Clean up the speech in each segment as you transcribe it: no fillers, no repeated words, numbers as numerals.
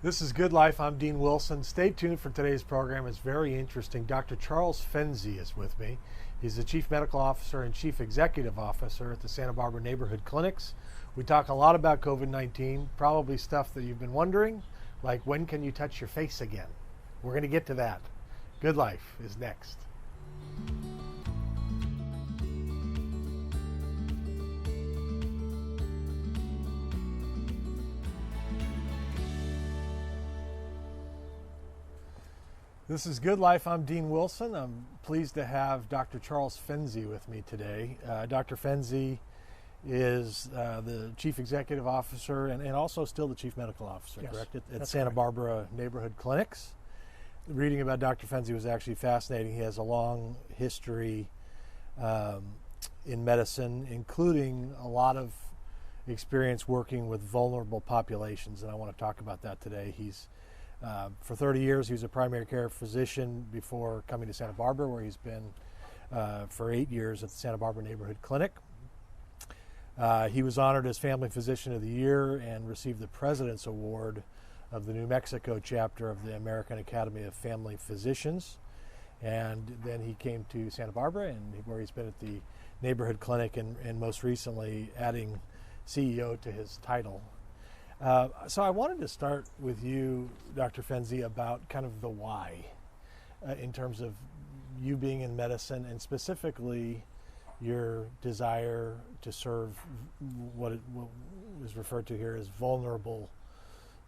This is Good Life. I'm Dean Wilson. Stay tuned for today's program. It's very interesting. Dr. Charles Fenzi is with me. He's the Chief Medical Officer and Chief Executive Officer at the Santa Barbara Neighborhood Clinics. We talk a lot about COVID-19, probably stuff that you've been wondering, like when can you touch your face again? We're going to get to that. Good Life is next. This is Good Life. I'm Dean Wilson. I'm pleased to have Dr. Charles Fenzi with me today. Dr. Fenzi is the Chief Executive Officer and also still the Chief Medical Officer, yes, correct? At Santa Barbara Neighborhood Clinics. Reading about Dr. Fenzi was actually fascinating. He has a long history in medicine, including a lot of experience working with vulnerable populations, and I want to talk about that today. He's for 30 years, he was a primary care physician before coming to Santa Barbara, where he's been for 8 years at the Santa Barbara Neighborhood Clinic. He was honored as Family Physician of the Year and received the President's Award of the New Mexico chapter of the American Academy of Family Physicians. And then he came to Santa Barbara, and where he's been at the Neighborhood Clinic and most recently adding CEO to his title. So I wanted to start with you, Dr. Fenzi, about kind of the why in terms of you being in medicine and specifically your desire to serve what is referred to here as vulnerable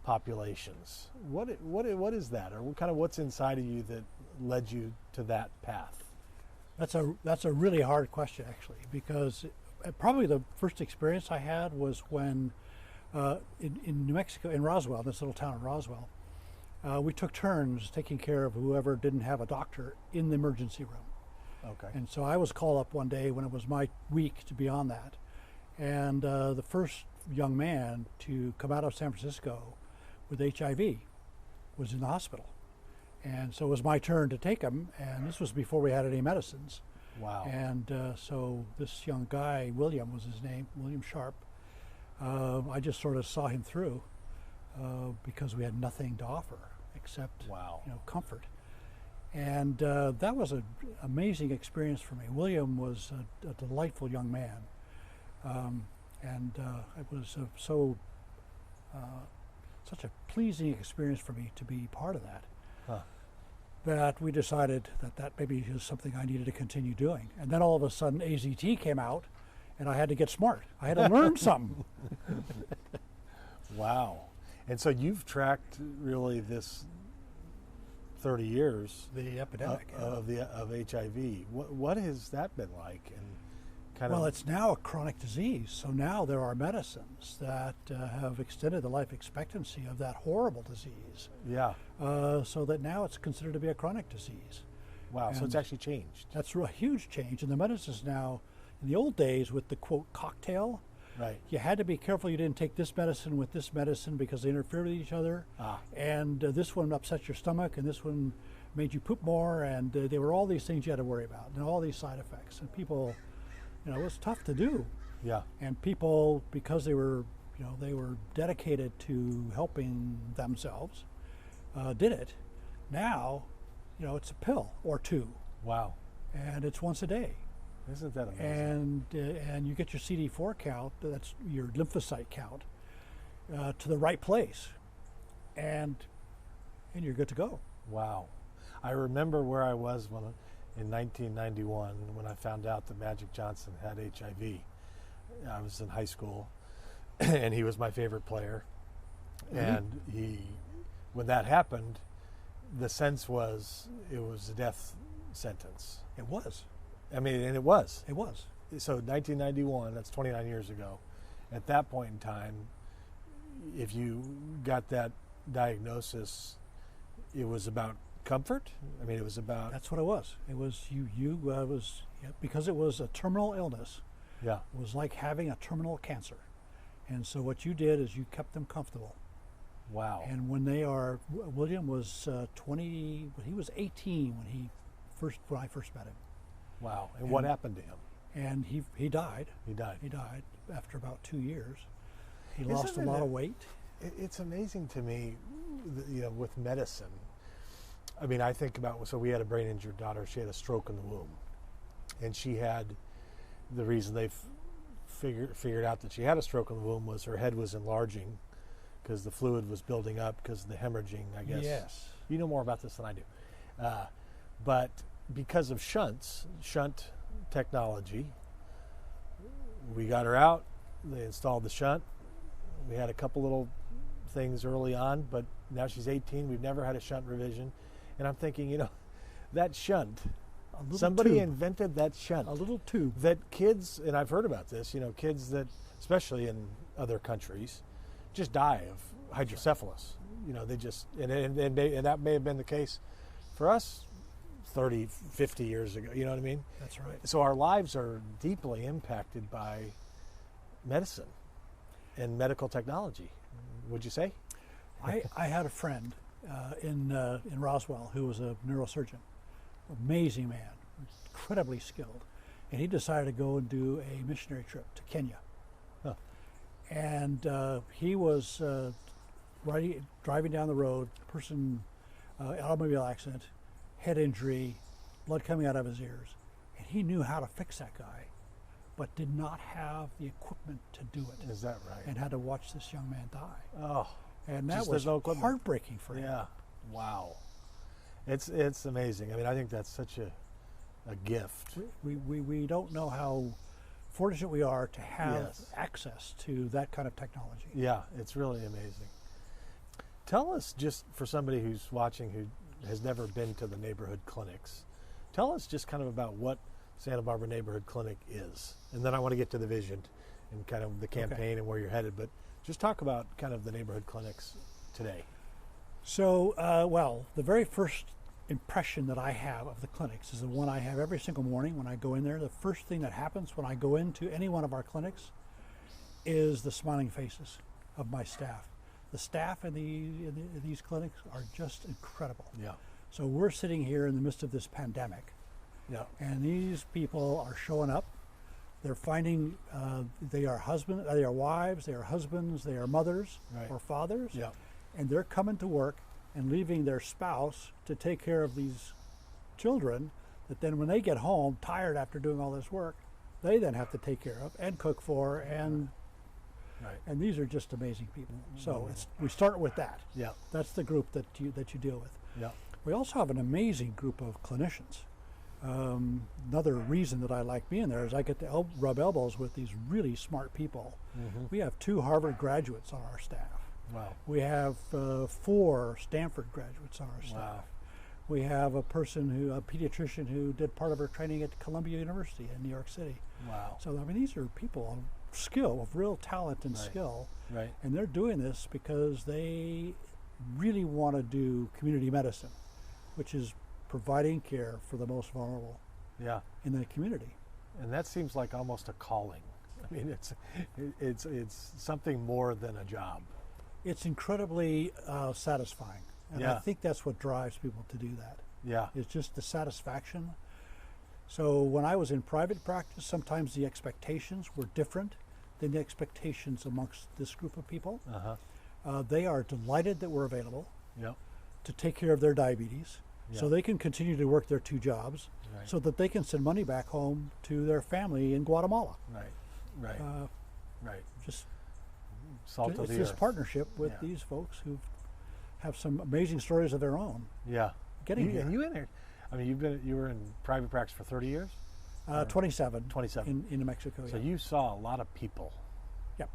populations. What is that, or what's inside of you that led you to that path? That's a really hard question, actually, because probably the first experience I had was when in New Mexico, in Roswell, this little town in Roswell, we took turns taking care of whoever didn't have a doctor in the emergency room. Okay. And so I was called up one day when it was my week to be on that. And the first young man to come out of San Francisco with HIV was in the hospital. And so it was my turn to take him, and this was before we had any medicines. Wow. And so this young guy, William was his name, William Sharp, I just sort of saw him through because we had nothing to offer except comfort. And that was an amazing experience for me. William was a delightful young man. It was such a pleasing experience for me to be part of that, that we decided that maybe is something I needed to continue doing. And then all of a sudden AZT came out, and I had to get smart. I had to learn something. Wow. And so you've tracked really this 30 years the epidemic of HIV. What has that been like? And well, it's now a chronic disease. So now there are medicines that have extended the life expectancy of that horrible disease. Yeah. So that now it's considered to be a chronic disease. Wow. And so it's actually changed. That's a huge change. And the medicines now, in the old days with the quote cocktail, right, you had to be careful you didn't take this medicine with this medicine because they interfere with each other. And this one upset your stomach, and this one made you poop more, and there were all these things you had to worry about, and all these side effects. And people, it was tough to do. Yeah. And people, because they were dedicated to helping themselves, did it. Now, it's a pill or two. Wow. And it's once a day. Isn't that amazing? And you get your CD4 count, that's your lymphocyte count, to the right place, and you're good to go. Wow. I remember where I was in 1991 when I found out that Magic Johnson had HIV. I was in high school, and he was my favorite player. Mm-hmm. And when that happened, the sense was it was a death sentence. It was. I mean, and it was. It was. So 1991, that's 29 years ago. At that point in time, if you got that diagnosis, it was about comfort? I mean, it was about... That's what it was. It was, because it was a terminal illness. Yeah. It was like having a terminal cancer. And so what you did is you kept them comfortable. Wow. And when William was 20, he was 18 when I first met him. Wow. And what happened to him? And he died. He died. He died after about 2 years. He lost a lot of weight. It's amazing to me with medicine. I mean, I think about, so we had a brain injured daughter. She had a stroke in the womb, and she had, the reason they've figured out that she had a stroke in the womb was her head was enlarging because the fluid was building up because of the hemorrhaging, I guess. Yes. You know more about this than I do. But because of shunt technology, we got her out. They installed the shunt. We had a couple little things early on, but now she's 18. We've never had a shunt revision. And I'm thinking, that shunt, somebody invented that shunt. A little tube. That kids, and I've heard about this, kids that, especially in other countries, just die of hydrocephalus. They just, and that may have been the case for us 30, 50 years ago. You know what I mean? That's right. So our lives are deeply impacted by medicine and medical technology. Would you say? I had a friend in Roswell who was a neurosurgeon, amazing man, incredibly skilled, and he decided to go and do a missionary trip to Kenya. Huh. And he was driving down the road, automobile accident, head injury, blood coming out of his ears, and he knew how to fix that guy, but did not have the equipment to do it. Is that right? And had to watch this young man die. Oh, and that was heartbreaking for him. Yeah, wow, it's amazing. I mean, I think that's such a gift. We don't know how fortunate we are to have Yes. access to that kind of technology. Yeah, it's really amazing. Tell us, just for somebody who's watching who has never been to the neighborhood clinics, tell us just kind of about what Santa Barbara Neighborhood Clinic is. And then I want to get to the vision and kind of the campaign and where you're headed. But just talk about kind of the neighborhood clinics today. So, the very first impression that I have of the clinics is the one I have every single morning when I go in there. The first thing that happens when I go into any one of our clinics is the smiling faces of my staff. The staff in these clinics are just incredible. Yeah. So we're sitting here in the midst of this pandemic. Yeah. And these people are showing up. They're finding they are wives, they are husbands, they are mothers or fathers. Yeah. And they're coming to work and leaving their spouse to take care of these children that then when they get home, tired after doing all this work, they then have to take care of and cook for, and and these are just amazing people. So we start with that. Yeah. That's the group that you deal with. Yeah. We also have an amazing group of clinicians. Another reason that I like being there is I get to rub elbows with these really smart people. Mm-hmm. We have 2 Harvard graduates on our staff. Wow. We have 4 Stanford graduates on our staff. Wow. We have a pediatrician who did part of her training at Columbia University in New York City. Wow. So, I mean, these are people of skill, of real talent and skill. Right. And they're doing this because they really want to do community medicine, which is providing care for the most vulnerable in the community. And that seems like almost a calling. I mean, it's something more than a job. It's incredibly satisfying. And I think that's what drives people to do that. Yeah. It's just the satisfaction. So when I was in private practice, sometimes the expectations were different than the expectations amongst this group of people. Uh-huh. They are delighted that we're available to take care of their diabetes. So they can continue to work their 2 jobs so that they can send money back home to their family in Guatemala. Just salt of the earth. It's this partnership with these folks who have some amazing stories of their own. Yeah. Getting here. And you in there, I mean, you were in private practice for 30 years? 27. 27. In New Mexico, So you saw a lot of people. Yep.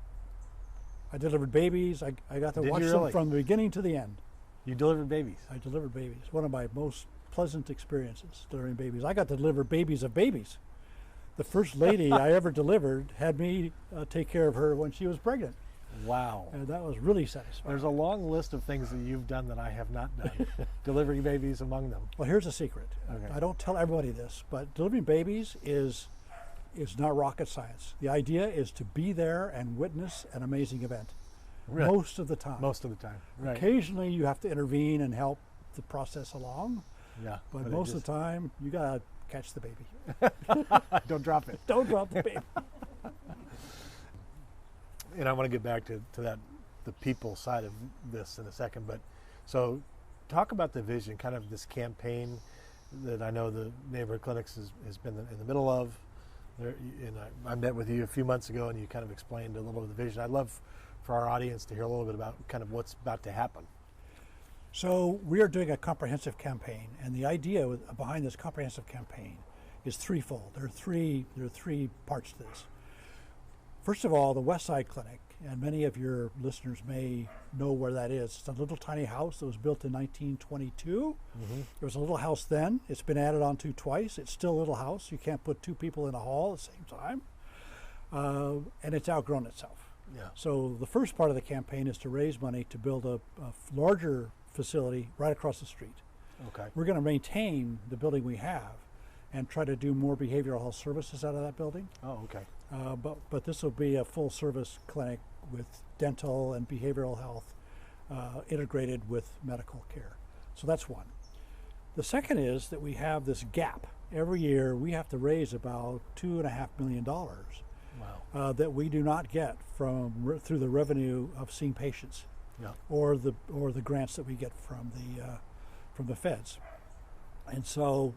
I delivered babies. I got to watch them from the beginning to the end. You delivered babies? I delivered babies. One of my most pleasant experiences, delivering babies. I got to deliver babies of babies. The first lady I ever delivered had me take care of her when she was pregnant. Wow. And that was really satisfying. There's a long list of things that you've done that I have not done. Delivering babies among them. Well, here's a secret. Okay. I don't tell everybody this, but delivering babies is not rocket science. The idea is to be there and witness an amazing event. Really? Most of the time. Most of the time, right. Occasionally you have to intervene and help the process along. Yeah. But most of the time, you got to catch the baby. Don't drop it. Don't drop the baby. And I want to get back to that, the people side of this in a second, but So talk about the vision, kind of this campaign that I know the Neighborhood Clinics has been in the middle of. There, and I met with you a few months ago, and you kind of explained a little bit of the vision. I'd love for our audience to hear a little bit about kind of what's about to happen. So we are doing a comprehensive campaign, and the idea behind this comprehensive campaign is threefold. There are three parts to this. First of all, the West Side Clinic, and many of your listeners may know where that is. It's a little tiny house that was built in 1922. There was a little house then. It's been added on to twice. It's still a little house. You can't put two people in a hall at the same time. And it's outgrown itself. Yeah. So the first part of the campaign is to raise money to build a larger facility right across the street. Okay. We're going to maintain the building we have and try to do more behavioral health services out of that building. Oh, okay. But this will be a full service clinic with dental and behavioral health integrated with medical care. So that's one. The second is that we have this gap. Every year we have to raise about $2.5 million that we do not get through the revenue of seeing patients, or the grants that we get from the feds. And so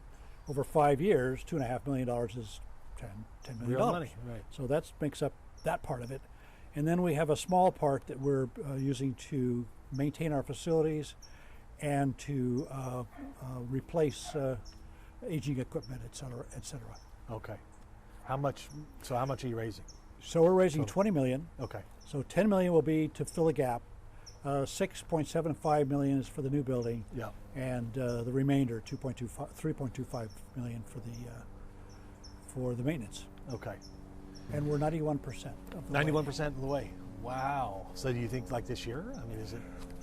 over 5 years, $2.5 million is $10 million. Real money, right. So that makes up that part of it. And then we have a small part that we're using to maintain our facilities and to replace aging equipment, et cetera, et cetera. Okay. How much are you raising? So we're raising $20 million. Okay. So $10 million will be to fill a gap. $6.75 million is for the new building. Yeah. And the remainder, $3.25 million for the maintenance. Okay. And we're 91% of the 91% of the way. Wow. So do you think like this year? I mean, is it?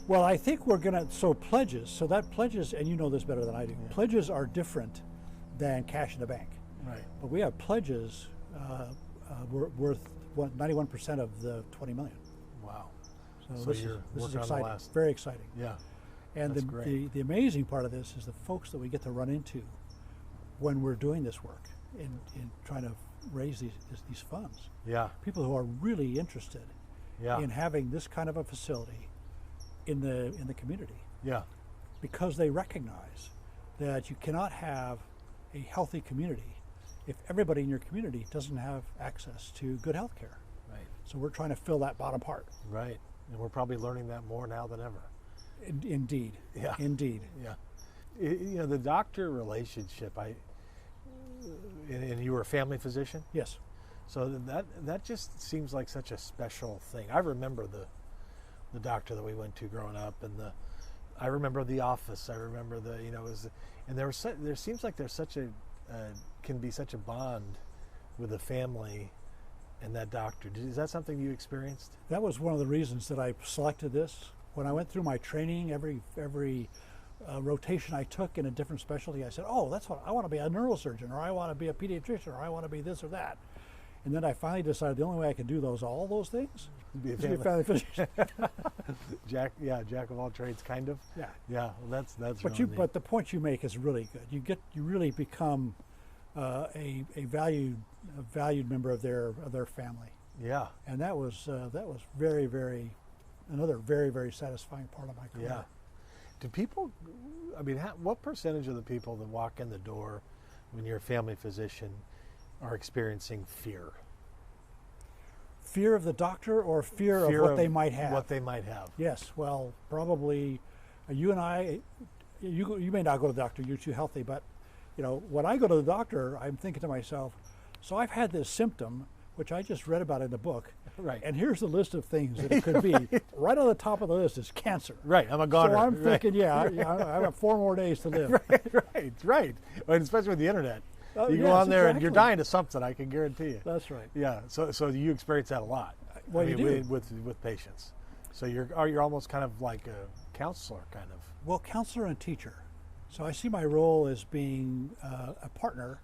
Well, I think we're going to, so that pledges, and you know this better than I do, pledges are different than cash in the bank. Right. But we have pledges worth 91% of the $20 million. Wow. So this is exciting, very exciting. Yeah. And the amazing part of this is the folks that we get to run into when we're doing this work in trying to raise these funds. Yeah. People who are really interested in having this kind of a facility in the community. Yeah. Because they recognize that you cannot have a healthy community if everybody in your community doesn't have access to good health care. Right. So we're trying to fill that bottom part. Right. And we're probably learning that more now than ever. Indeed. Yeah. Indeed. Yeah. You know, the doctor relationship, and you were a family physician? Yes. So that just seems like such a special thing. I remember the doctor that we went to growing up, and I remember the office. I remember there seems like there's can be such a bond with the family and that doctor. Is that something you experienced? That was one of the reasons that I selected this. When I went through my training, every rotation I took in a different specialty, I said, oh, that's what I want to be, a neurosurgeon, or I want to be a pediatrician, or I want to be this or that. And then I finally decided the only way I could do all those things is to be a family physician. Jack of all trades, kind of. Yeah. Yeah. Well, that's. But the point you make is really good. You really become a valued member of their family. Yeah. And that was another very satisfying part of my career. Yeah. Do people? I mean, what percentage of the people that walk in the door when you're a family physician are experiencing fear? Fear of the doctor, or fear of what they might have? What they might have. Yes. Well, probably you and I. You may not go to the doctor. You're too healthy. But when I go to the doctor, I'm thinking to myself, so I've had this symptom, which I just read about in the book. Right. And here's the list of things that it could be. Right on the top of the list is cancer. Right. I'm a goner. So I'm thinking, I've got 4 more days to live. Right. And especially with the internet. You go on there and you're dying of something, I can guarantee you. That's right. Yeah. So you experience that a lot. Well, you do. With patients. So you're almost kind of like a counselor, kind of. Well, counselor and teacher. So I see my role as being a partner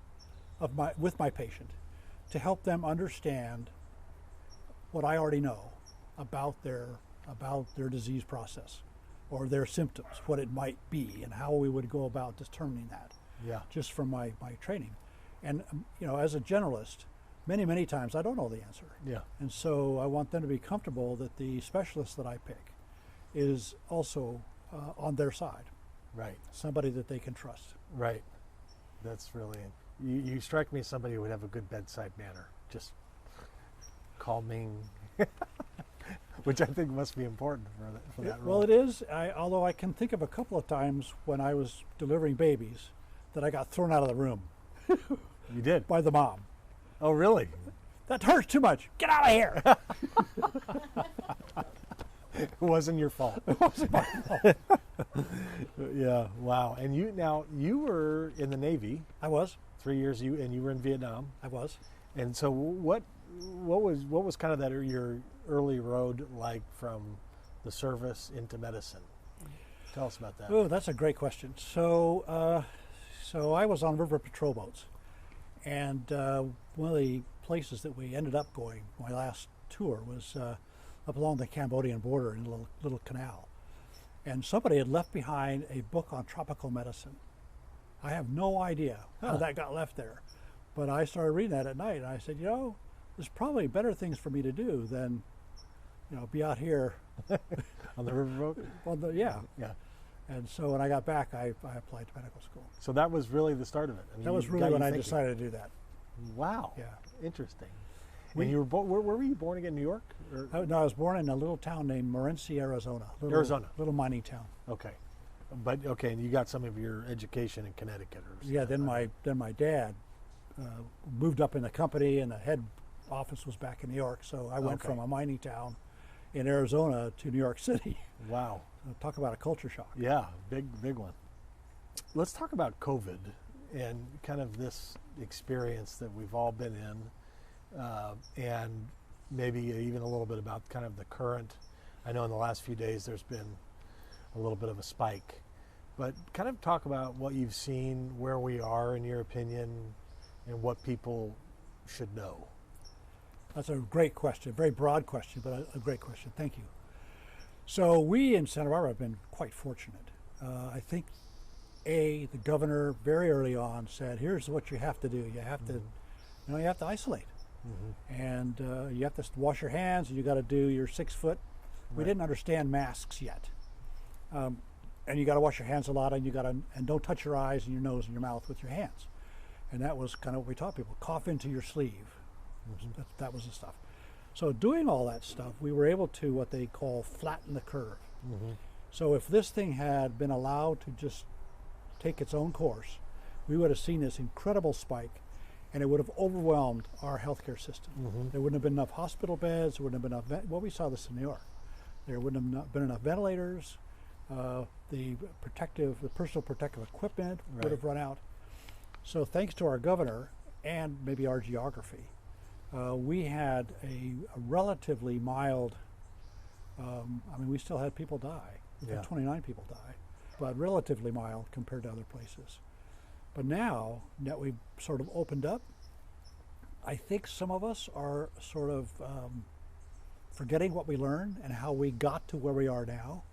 with my patient to help them understand what I already know about their disease process or their symptoms, what it might be, and how we would go about determining that. Yeah. Just from my training. And as a generalist, many times I don't know the answer. Yeah. And so I want them to be comfortable that the specialist that I pick is also on their side. Right. Somebody that they can trust. Right. That's really, you strike me as somebody who would have a good bedside manner. Just calming, which I think must be important for that role. Well, it is, although I can think of a couple of times when I was delivering babies that I got thrown out of the room. You did? By the mom. Oh, really? That hurts too much. Get out of here. It wasn't your fault. It wasn't my fault. Yeah, wow. And you were in the Navy. I was. 3 years, and you were in Vietnam. I was. And so what was kind of that your early road like from the service into medicine? Tell us about that. Oh, that's a great question. So I was on river patrol boats, and one of the places that we ended up going, my last tour, was up along the Cambodian border in a little canal. And somebody had left behind a book on tropical medicine. I have no idea how that got left there. But I started reading that at night, and I said, there's probably better things for me to do than, be out here. On the riverboat? Well, yeah. Yeah. And so when I got back, I applied to medical school. So that was really the start of it. That was really when I decided to do that. Wow. Yeah. Interesting. And you were where were you born again? New York? No, I was born in a little town named Morenci, Arizona. Little mining town. Okay. And you got some of your education in Connecticut, or yeah. Then my dad moved up in the company, and the head office was back in New York. So I went from a mining town in Arizona to New York City. Wow. Talk about a culture shock. Yeah, big one. Let's talk about COVID and kind of this experience that we've all been in, and maybe even a little bit about kind of the current. I know in the last few days there's been a little bit of a spike, but kind of talk about what you've seen, where we are in your opinion, and what people should know. That's a great question, very broad question, but a great question. Thank you. So we in Santa Barbara have been quite fortunate. I think the governor very early on said, here's what you have to do. You have to, you have to isolate. And you have to wash your hands, and you got to do your 6 foot. We didn't understand masks yet. And you got to wash your hands a lot, and and don't touch your eyes and your nose and your mouth with your hands. And that was kind of what we taught people. Cough into your sleeve. That was the stuff. So doing all that stuff, we were able to what they call flatten the curve. So if this thing had been allowed to just take its own course, we would have seen this incredible spike, and it would have overwhelmed our healthcare system. There wouldn't have been enough hospital beds. There wouldn't have been enough. Well, we saw this in New York. There wouldn't have been enough ventilators. The personal protective equipment would have run out. So thanks to our governor and maybe our geography, we had a relatively mild. We still had people die. We had 29 people die, but relatively mild compared to other places. But now that we've sort of opened up, I think some of us are sort of forgetting what we learned and how we got to where we are now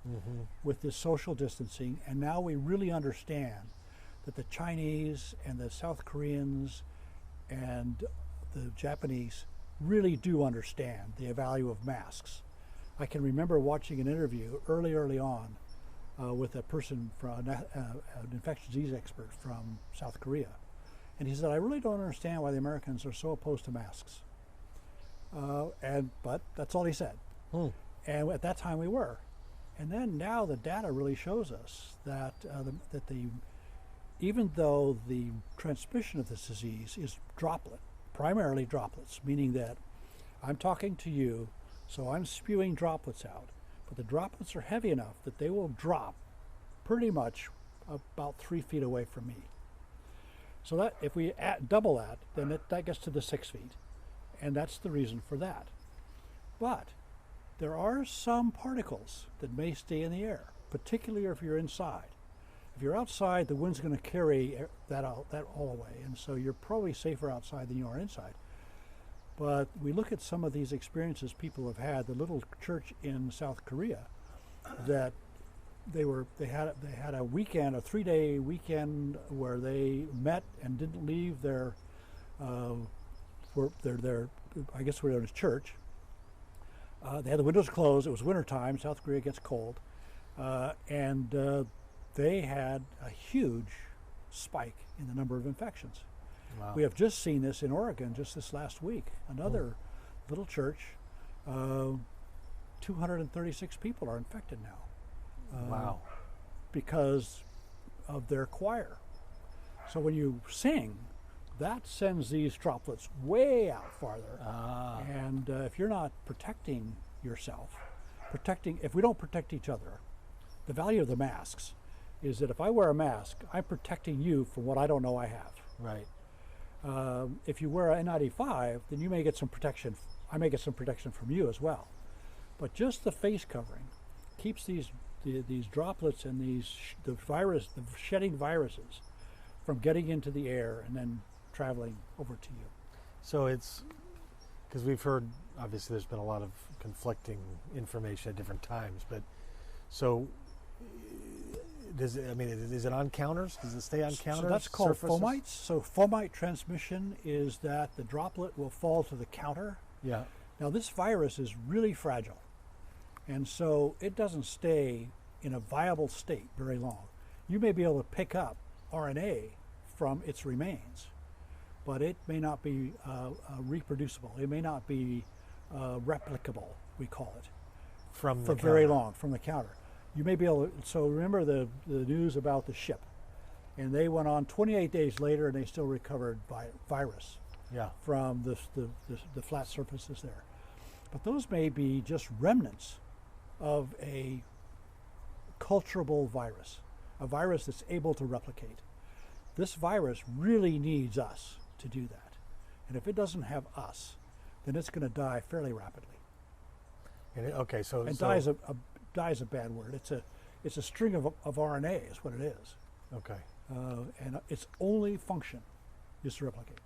with this social distancing. And now we really understand that the Chinese and the South Koreans and the Japanese really do understand the value of masks. I can remember watching an interview early on with a person from an infectious disease expert from South Korea. And he said, I really don't understand why the Americans are so opposed to masks. But that's all he said. And at that time we were. And then now the data really shows us that even though the transmission of this disease is primarily droplets, meaning that I'm talking to you, so I'm spewing droplets out, but the droplets are heavy enough that they will drop pretty much about 3 feet away from me. So that if we double that, then that gets to the 6 feet. And that's the reason for that. But there are some particles that may stay in the air, particularly if you're inside. If you're outside, the wind's going to carry that all away, and so you're probably safer outside than you are inside. But we look at some of these experiences people have had. The little church in South Korea, that they had a weekend, a 3-day weekend, where they met and didn't leave their I guess we're in a church. They had the windows closed. It was wintertime. South Korea gets cold. and they had a huge spike in the number of infections. Wow. We have just seen this in Oregon just this last week. Another little church, 236 people are infected now. Wow. Because of their choir. So when you sing, that sends these droplets way out farther. And if you're not protecting yourself, if we don't protect each other, the value of the masks is that if I wear a mask, I'm protecting you from what I don't know I have. Right. If you wear an N95, then you may get some protection. I may get some protection from you as well. But just the face covering keeps these droplets and the shedding viruses from getting into the air and then traveling over to you. So it's because we've heard, obviously there's been a lot of conflicting information at different times, but so is it on counters? Does it stay on counters? So that's called surfaces? fomites. So fomite transmission is that the droplet will fall to the counter. Yeah. Now this virus is really fragile, and so it doesn't stay in a viable state very long. You may be able to pick up RNA from its remains, but it may not be reproducible. It may not be replicable, we call it, for very long from the counter. You may be able to, so remember the news about the ship, and they went on 28 days later and they still recovered virus from the flat surfaces there. But those may be just remnants of a culturable virus, a virus that's able to replicate. This virus really needs us to do that. And if it doesn't have us, then it's going to die fairly rapidly. Die is a bad word. It's a string of RNA is what it is. Okay. And its only function is to replicate.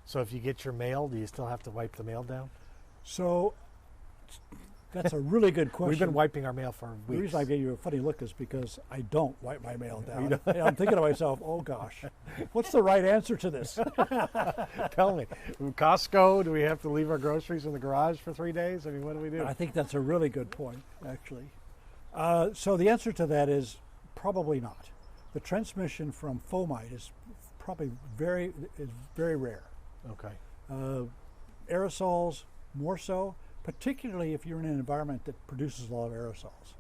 So if you get your mail, do you still have to wipe the mail down? So that's a really good question. We've been wiping our mail for weeks. The reason I gave you a funny look is because I don't wipe my mail down. I'm thinking to myself, oh gosh, what's the right answer to this? Tell me. Costco, do we have to leave our groceries in the garage for 3 days? I mean, what do we do? I think that's a really good point, actually. So the answer to that is probably not. The transmission from fomite is probably very rare. Okay. Aerosols, more so, particularly if you're in an environment that produces a lot of aerosols.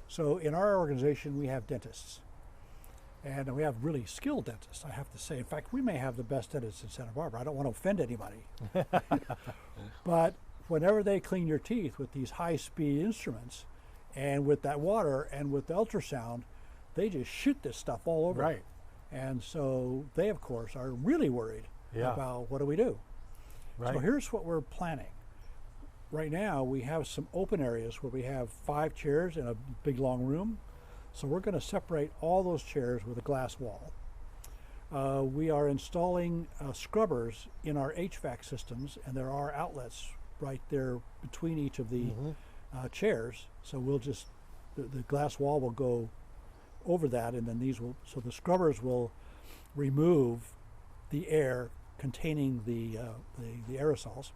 So in our organization, we have dentists. And we have really skilled dentists, I have to say. In fact, we may have the best dentists in Santa Barbara. I don't want to offend anybody. But whenever they clean your teeth with these high-speed instruments, and with that water and with the ultrasound, they just shoot this stuff all over. Right. And so they, of course, are really worried about what do we do. Right. So here's what we're planning. Right now, we have some open areas where we have 5 chairs in a big long room. So we're going to separate all those chairs with a glass wall. We are installing scrubbers in our HVAC systems, and there are outlets right there between each of the chairs. So we'll just, the glass wall will go over that, and then so the scrubbers will remove the air containing the aerosols.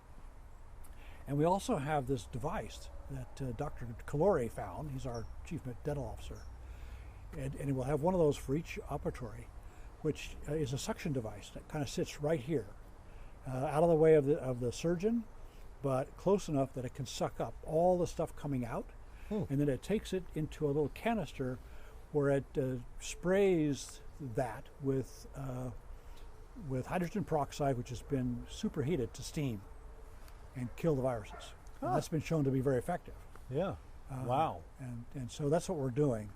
And we also have this device that Dr. Calore found. He's our chief dental officer. And we'll have one of those for each operatory, which is a suction device that kind of sits right here, out of the way of the surgeon, but close enough that it can suck up all the stuff coming out. And then it takes it into a little canister where it sprays that with hydrogen peroxide, which has been superheated to steam and kill the viruses. And that's been shown to be very effective. Yeah. Wow. And so that's what we're doing,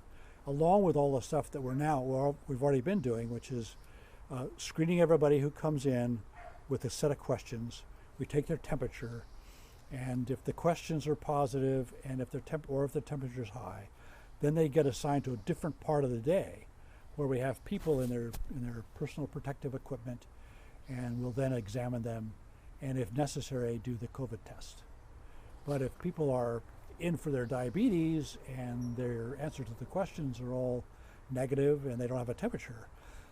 along with all the stuff that we've already been doing, which is screening everybody who comes in with a set of questions. We take their temperature, and if the questions are positive, and if the temperature is high, then they get assigned to a different part of the day, where we have people in their personal protective equipment, and we'll then examine them, and if necessary, do the COVID test. But if people are in for their diabetes and their answer to the questions are all negative and they don't have a temperature,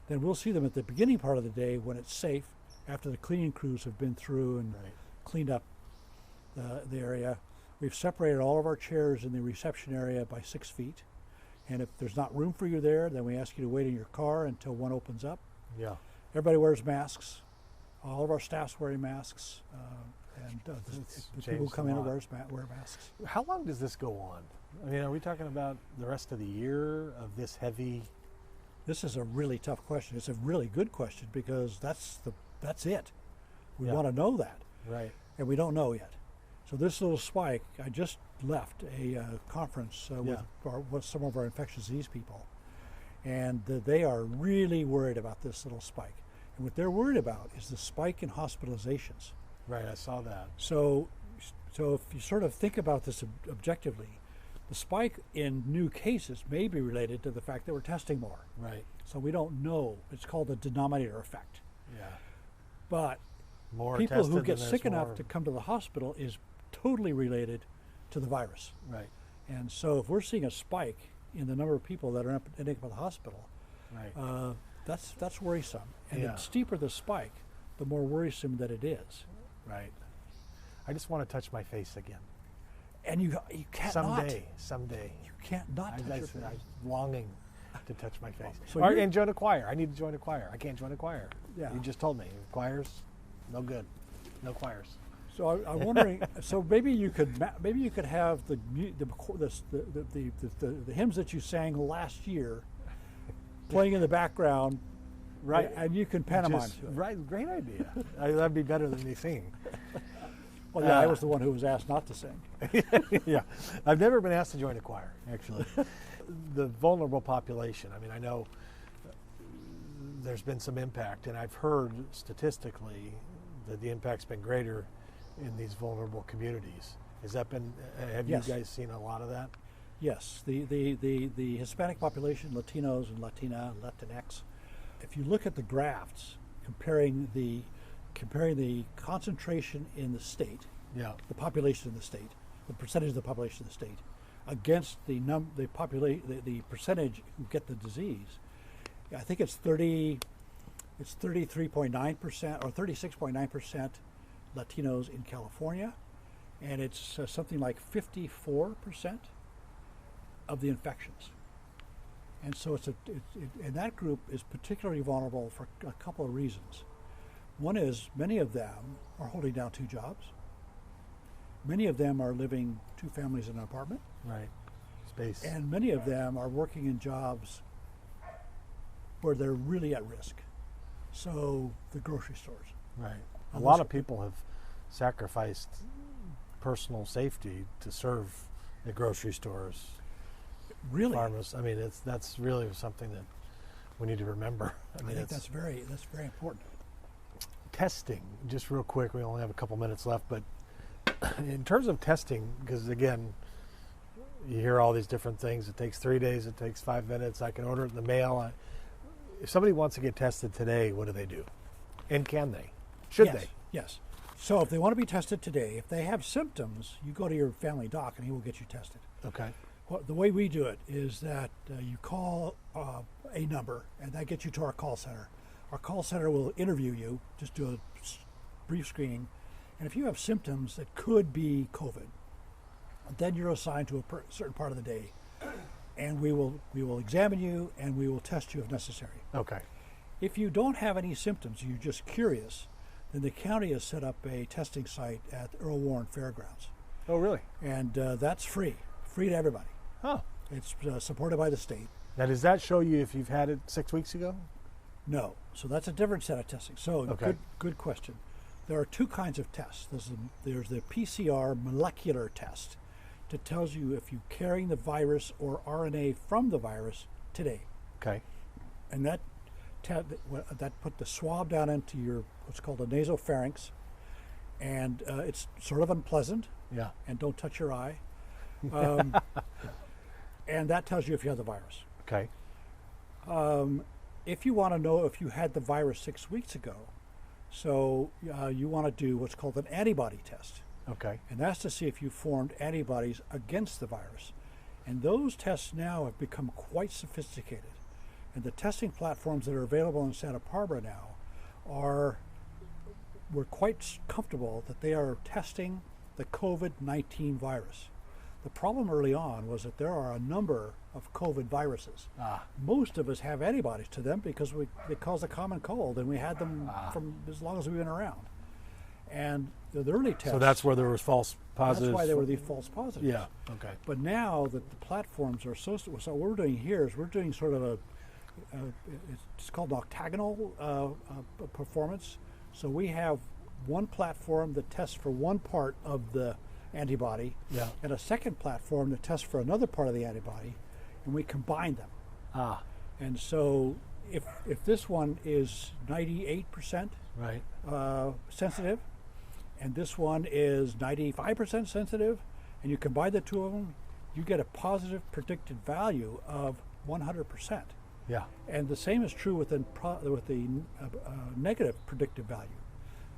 then we'll see them at the beginning part of the day when it's safe, after the cleaning crews have been through and cleaned up the area. We've separated all of our chairs in the reception area by 6 feet. And if there's not room for you there, then we ask you to wait in your car until one opens up. Yeah. Everybody wears masks. All of our staff's wearing masks. The people who come in wear masks. How long does this go on? I mean, are we talking about the rest of the year of this heavy? This is a really tough question. It's a really good question because that's it. We want to know that. Right. And we don't know yet. So this little spike, I just left a conference with some of our infectious disease people, and they are really worried about this little spike. And what they're worried about is the spike in hospitalizations. Right, I saw that. So if you sort of think about this objectively, the spike in new cases may be related to the fact that we're testing more. Right. So we don't know. It's called the denominator effect. Yeah. But more people who get sick enough to come to the hospital is totally related to the virus. Right. And so if we're seeing a spike in the number of people that are ending up at the hospital, right. That's worrisome. And the steeper the spike, the more worrisome that it is. Right. I just want to touch my face again. And you can't Someday. You can't not touch your face. I'm longing to touch my face. So and join a choir. I need to join a choir. I can't join a choir. Yeah. You just told me. Choirs, no good. No choirs. So I'm wondering. So maybe you could have the hymns that you sang last year playing in the background, right? And you can pantomime. Right, great idea. That'd be better than me singing. Well, yeah, I was the one who was asked not to sing. Yeah, I've never been asked to join a choir, actually. The vulnerable population. I mean, I know there's been some impact, and I've heard statistically that the impact's been greater in these vulnerable communities. Has that been? Have Yes. you guys seen a lot of that? Yes, the Hispanic population, Latinos and Latinx. If you look at the graphs comparing the concentration in the state, the population in the state, the percentage of the population in the state, against the percentage who get the disease, I think it's 33.9% or 36.9% Latinos in California, and it's something like 54% of the infections. And so and that group is particularly vulnerable for a couple of reasons. One is many of them are holding down two jobs. Many of them are living two families in an apartment. Right. Space. And many of them are working in jobs where they're really at risk. So the grocery stores. Right. A lot of people have sacrificed personal safety to serve the grocery stores. Really? Farmers. I mean, that's really something that we need to remember. I think that's very important. Testing, just real quick, we only have a couple minutes left, but in terms of testing, because again, you hear all these different things. It takes 3 days, it takes 5 minutes, I can order it in the mail. If somebody wants to get tested today, what do they do? And can they? Should they? Yes. So if they want to be tested today, if they have symptoms, you go to your family doc and he will get you tested. Okay. Well, the way we do it is that you call a number, and that gets you to our call center. Our call center will interview you, just do a brief screening, and if you have symptoms that could be COVID, then you're assigned to a certain part of the day, and we will examine you and we will test you if necessary. Okay. If you don't have any symptoms, you're just curious, then the county has set up a testing site at Earl Warren Fairgrounds. Oh, really? And that's free to everybody. Oh. It's supported by the state. Now, does that show you if you've had it 6 weeks ago? No. So that's a different set of testing. So okay. Good question. There are two kinds of tests. There's the Pcr Molecular Test that tells you if you're carrying the virus or RNA from the virus today. Okay. And that put the swab down into your what's called a nasopharynx, and it's sort of unpleasant. Yeah. And don't touch your eye. And that tells you if you have the virus. Okay. If you want to know if you had the virus 6 weeks ago, so you want to do what's called an antibody test. Okay. And that's to see if you formed antibodies against the virus. And those tests now have become quite sophisticated. And the testing platforms that are available in Santa Barbara now we're quite comfortable that they are testing the COVID-19 virus. The problem early on was that there are a number of COVID viruses. Ah. Most of us have antibodies to them because they cause a common cold, and we had them from as long as we've been around. And the early tests. So that's where there was false positives. That's why there were the false positives. Yeah. Okay. But now that the platforms are so what we're doing here is we're doing sort of it's called octagonal performance. So we have one platform that tests for one part of the antibody, and a second platform that tests for another part of the antibody, and we combine them. Ah. And so if this one is 98% right. Sensitive, and this one is 95% sensitive, and you combine the two of them, you get a positive predicted value of 100%. Yeah. And the same is true with the negative predictive value.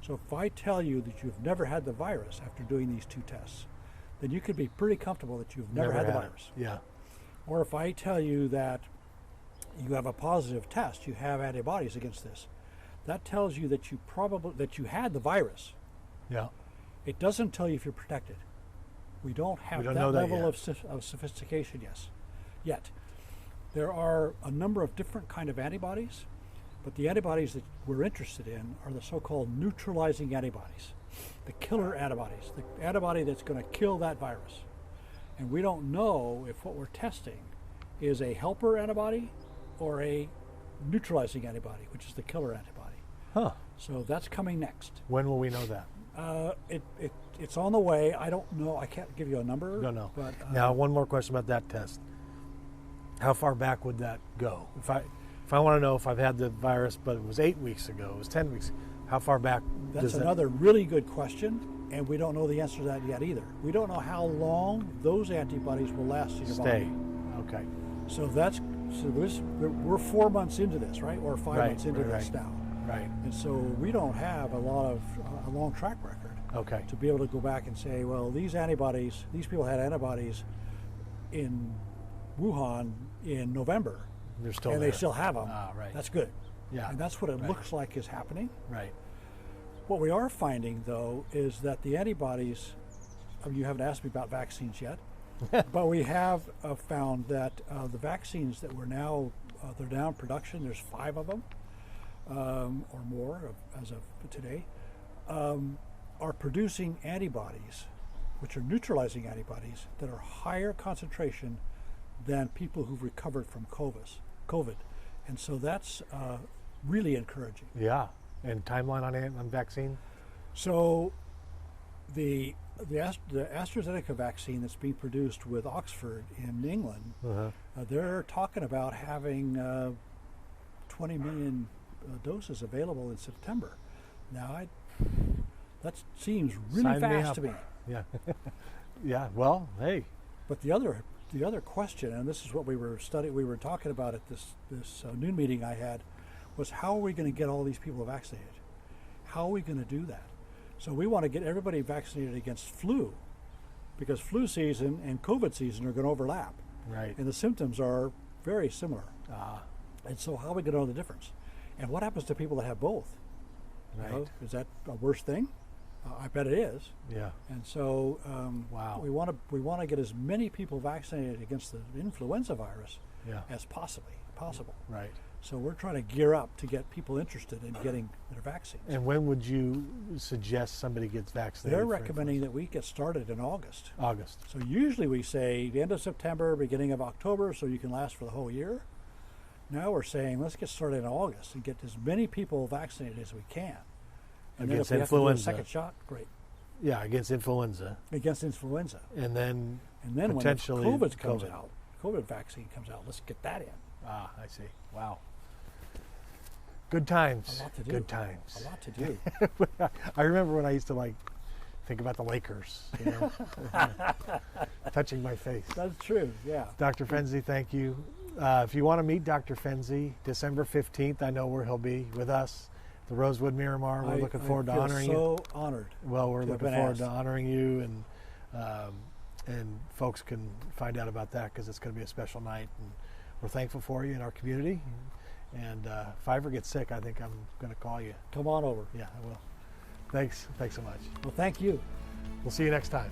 So if I tell you that you've never had the virus after doing these two tests, then you could be pretty comfortable that you've never had the virus. Yeah. Or if I tell you that you have a positive test, you have antibodies against this, that tells you that you had the virus. Yeah. It doesn't tell you if you're protected. We don't have that level of sophistication yet. There are a number of different kind of antibodies, but the antibodies that we're interested in are the so-called neutralizing antibodies, the killer antibodies, the antibody that's going to kill that virus. And we don't know if what we're testing is a helper antibody or a neutralizing antibody, which is the killer antibody. Huh. So that's coming next. When will we know that? It's on the way. I don't know. I can't give you a number. No. But, now, one more question about that test. How far back would that go? If I want to know if I've had the virus, but it was 8 weeks ago, it was 10 weeks, how far back That's another really good question, and we don't know the answer to that yet either. We don't know how long those antibodies will last in your body. Okay. So we're 4 months into this, right? Or 5 months into this now. Right. And so we don't have a long track record to be able to go back and say, well, these people had antibodies in Wuhan in November. They're still and there. They still have them. Ah, right. That's good. Yeah. And that's what it looks like is happening. Right. What we are finding, though, is that the antibodies, you haven't asked me about vaccines yet, but we have found that the vaccines that they're now in production, there's 5 of them or more as of today, are producing antibodies, which are neutralizing antibodies that are higher concentration than people who've recovered from COVID. And so that's really encouraging. Yeah. And timeline on vaccine? So the AstraZeneca vaccine that's being produced with Oxford in England, they're talking about having 20 million doses available in September. Now, that seems really fast to me. Yeah. Yeah. Well, hey. But the other question, and this is what we were talking about at this noon meeting I had, was how are we going to get all these people vaccinated? How are we going to do that? So we want to get everybody vaccinated against flu, because flu season and COVID season are going to overlap. Right. And the symptoms are very similar. And so how are we going to know the difference? And what happens to people that have both? Right. You know, is that a worse thing? I bet it is. Yeah. And so wow. we want to get as many people vaccinated against the influenza virus as possible. Right. So we're trying to gear up to get people interested in getting their vaccines. And when would you suggest somebody gets vaccinated? They're recommending that we get started in August. August. So usually we say the end of September, beginning of October, so you can last for the whole year. Now we're saying let's get started in August and get as many people vaccinated as we can. And against then if we influenza. have to do a second shot, great. Yeah, against influenza. Against influenza. And then potentially when COVID vaccine comes out, let's get that in. Ah, I see. Wow. Good times. A lot to do. Good times. A lot to do. I remember when I used to think about the Lakers, touching my face. That's true, yeah. Dr. Fenzi, thank you. If you want to meet Dr. Fenzi, December 15th, I know where he'll be with us, the Rosewood Miramar. We're looking forward to honoring you. So honored. Well, we're looking forward to honoring you, and folks can find out about that because it's going to be a special night. And we're thankful for you in our community. And if I ever get sick, I think I'm going to call you. Come on over. Yeah, I will. Thanks so much. Well, thank you. We'll see you next time.